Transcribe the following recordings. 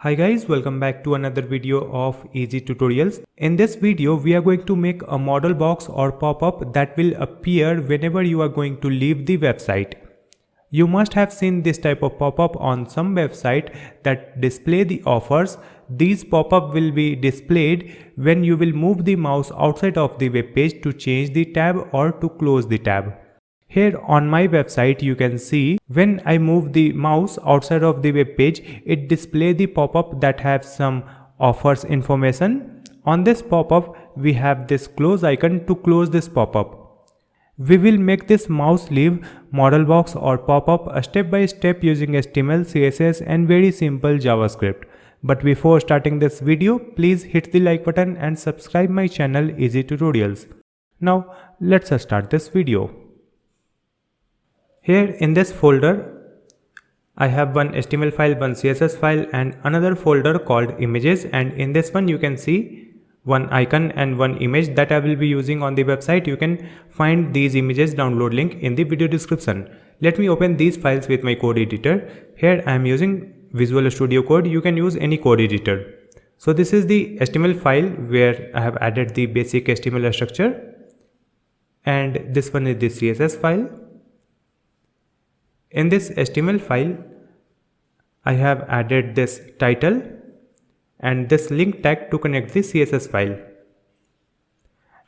Hi guys, welcome back to another video of Easy Tutorials. In this video, we are going to make a modal box or pop-up that will appear whenever you are going to leave the website. You must have seen this type of pop-up on some website that display the offers. These pop-up will be displayed when you will move the mouse outside of the web page to change the tab or to close the tab. Here on my website you can see when I move the mouse outside of the web page, it displays the pop-up that has some offers information. On this pop-up we have this close icon to close this pop-up. We will make this mouse leave modal box or pop-up a step by step using HTML, CSS and very simple JavaScript. But before starting this video, please hit the like button and subscribe my channel Easy Tutorials. Now let's start this video. Here in this folder, I have one HTML file, one CSS file and another folder called images, and in this one you can see one icon and one image that I will be using on the website. You can find these images download link in the video description. Let me open these files with my code editor. Here I am using Visual Studio Code. You can use any code editor. So this is the HTML file where I have added the basic HTML structure, and this one is the CSS file. In this HTML file, I have added this title and this link tag to connect the CSS file.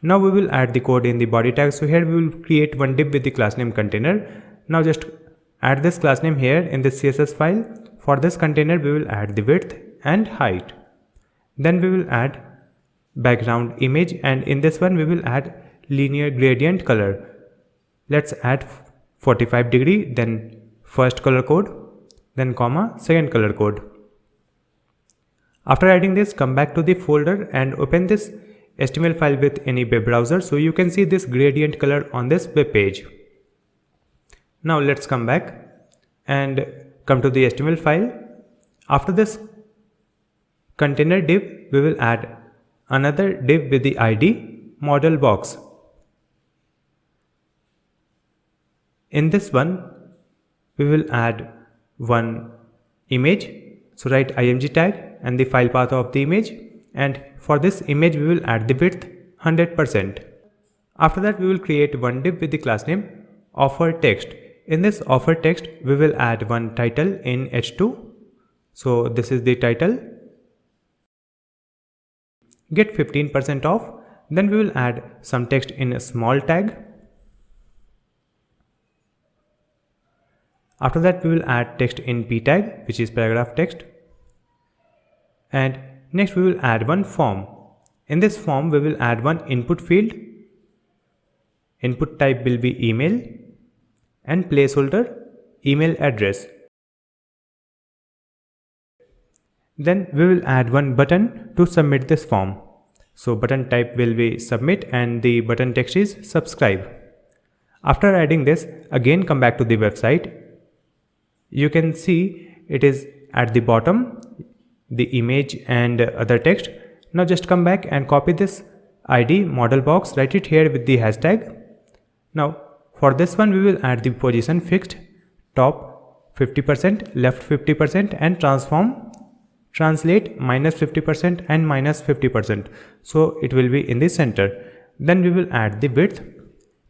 Now we will add the code in the body tag. So here we will create one div with the class name container. Now just add this class name here in the CSS file. For this container we will add the width and height. Then we will add background image, and in this one we will add linear gradient color. Let's add 45 degree, then first color code, then comma, second color code. After adding this, come back to the folder and open this HTML file with any web browser so you can see this gradient color on this web page. Now let's come back and come to the HTML file. After this container div, we will add another div with the ID modal box. In this one, we will add one image. So write img tag and the file path of the image, and for this image we will add the width 100%. After that we will create one div with the class name offer text. In this offer text we will add one title in h2. So this is the title. Get 15% off. Then we will add some text in a small tag. After that we will add text in p tag, which is paragraph text, and next we will add one form. In this form we will add one input field. Input type will be email and placeholder email address. Then we will add one button to submit this form. So button type will be submit and the button text is subscribe. After adding this, again come back to the website. You can see it is at the bottom, the image and other text. Now just come back and copy this ID modal box, write it here with the hashtag. Now for this one we will add the position fixed, top 50%, left 50% and transform, translate -50% and -50%. So it will be in the center. Then we will add the width.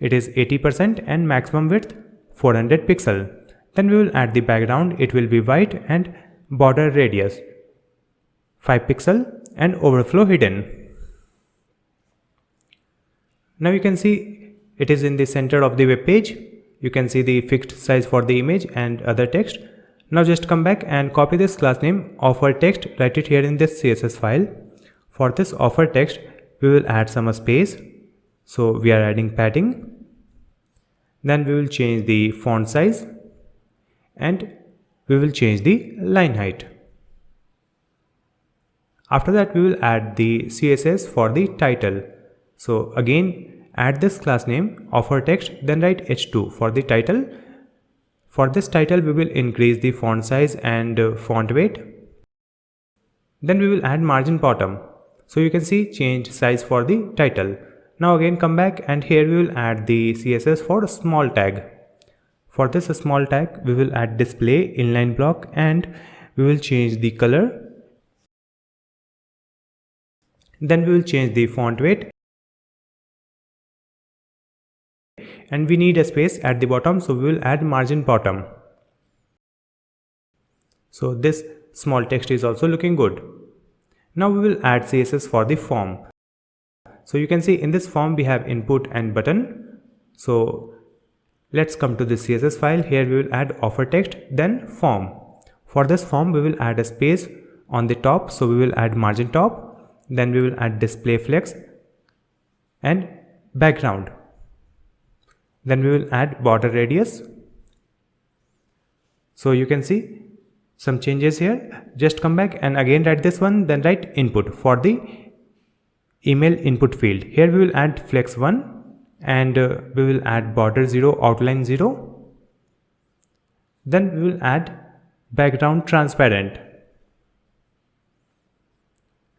It is 80% and maximum width 400 pixel. Then we will add the background. It will be white and border radius 5 pixel and overflow hidden. Now you can see it is in the center of the web page. You can see the fixed size for the image and other text. Now just come back and copy this class name offer text, write it here in this CSS file. For this offer text we will add some space. So we are adding padding. Then we will change the font size and we will change the line height. After that we will add the CSS for the title. So again add this class name offer text, then write h2 for the title. For this title we will increase the font size and font weight. Then we will add margin bottom. So you can see change size for the title. Now again come back and here we will add the CSS for a small tag. For this small tag we will add display inline block and we will change the color Then we will change the font weight, and we need a space at the bottom, so we will add margin bottom. So this small text is also looking good. Now we will add CSS for the form. So you can see in this form we have input and button. So let's come to the CSS file. Here we will add offer text, then form. For this form we will add a space on the top, so we will add margin top, then we will add display flex and background. Then we will add border radius. So you can see some changes here. Just come back and again write this one, then write input for the email input field. Here we will add flex 1 and we will add border 0, outline 0. Then we will add background transparent.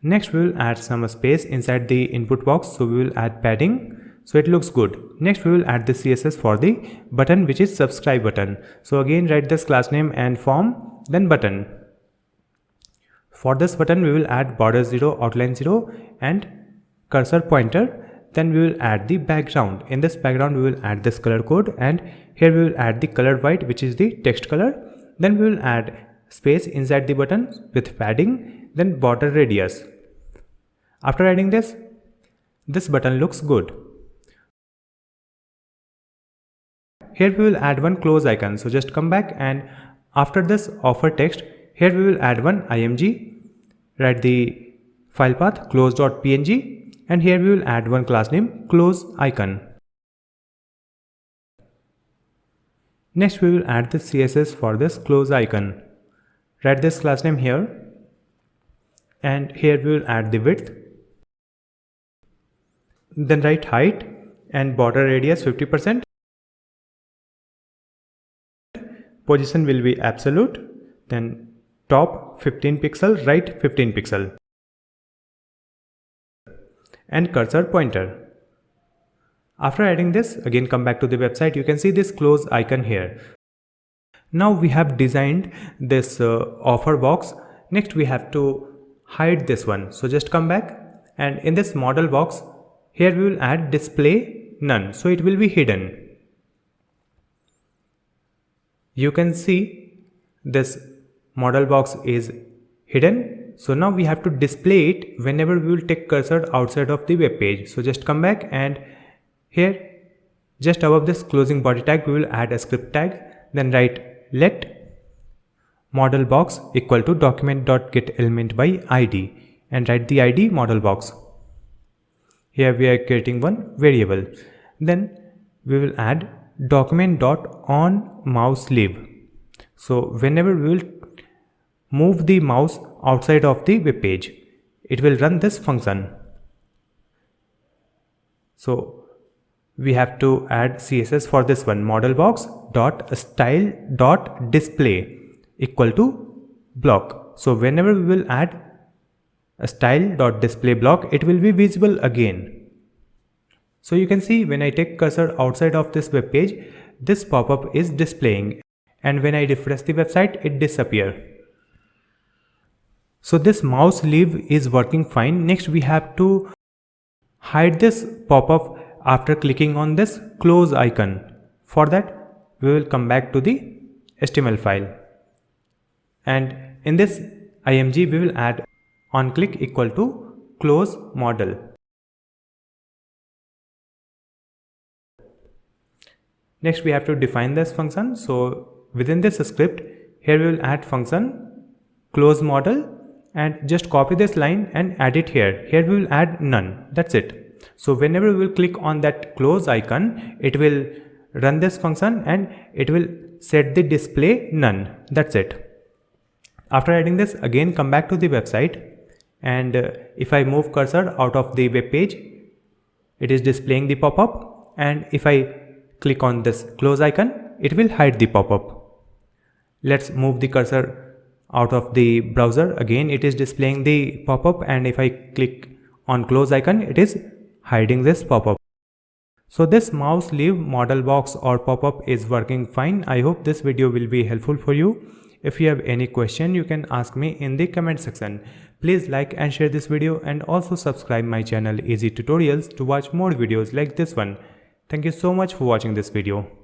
Next we will add some space inside the input box, so we will add padding so it looks good. Next we will add the CSS for the button, which is subscribe button. So again write this class name and form, then button. For this button we will add border 0, outline 0 and cursor pointer. Then we will add the background. In this background we will add this color code, and here we will add the color white, which is the text color. Then we will add space inside the button with padding, then border radius. After adding this button looks good. Here we will add one close icon, so just come back and after this offer text, here we will add one img, write the file path close.png, and here we will add one class name close icon. Next we will add the CSS for this close icon. Write this class name here, and here we will add the width, then write height and border radius 50%. Position will be absolute, then top 15 pixel, right 15 pixel, and cursor pointer. After adding this, again come back to the website. You can see this close icon here. Now we have designed this offer box. Next we have to hide this one, so just come back and in this model box, here we will add display none, so it will be hidden. You can see this model box is hidden, so now we have to display it whenever we will take cursor outside of the web page. So just come back and here just above this closing body tag we will add a script tag, then write let model box equal to document.getElement by id, and write the id model box. Here we are creating one variable. Then we will add document.onMouseLeave. So whenever we will move the mouse outside of the web page, it will run this function. So we have to add CSS for this one, model box dot style dot display equal to block. So whenever we will add a style dot display block, it will be visible again. So you can see when I take cursor outside of this web page, this pop-up is displaying, and when I refresh the website, it disappears. So this mouse leave is working fine. Next we have to hide this pop-up after clicking on this close icon. For that we will come back to the HTML file, and in this img we will add onClick equal to close model. Next we have to define this function. So within this script, here we will add function close model, and just copy this line and add it here. Here we will add none. That's it. So whenever we will click on that close icon, it will run this function and it will set the display none. That's it. After adding this, again come back to the website, and if I move cursor out of the web page, it is displaying the pop-up, and if I click on this close icon, it will hide the pop-up. Let's move the cursor out of the browser. Again it is displaying the pop-up, and if I click on close icon, it is hiding this pop-up. So this mouse leave model box or pop-up is working fine. I hope this video will be helpful for you. If you have any question, you can ask me in the comment section. Please like and share this video and also subscribe my channel Easy Tutorials to watch more videos like this one. Thank you so much for watching this video.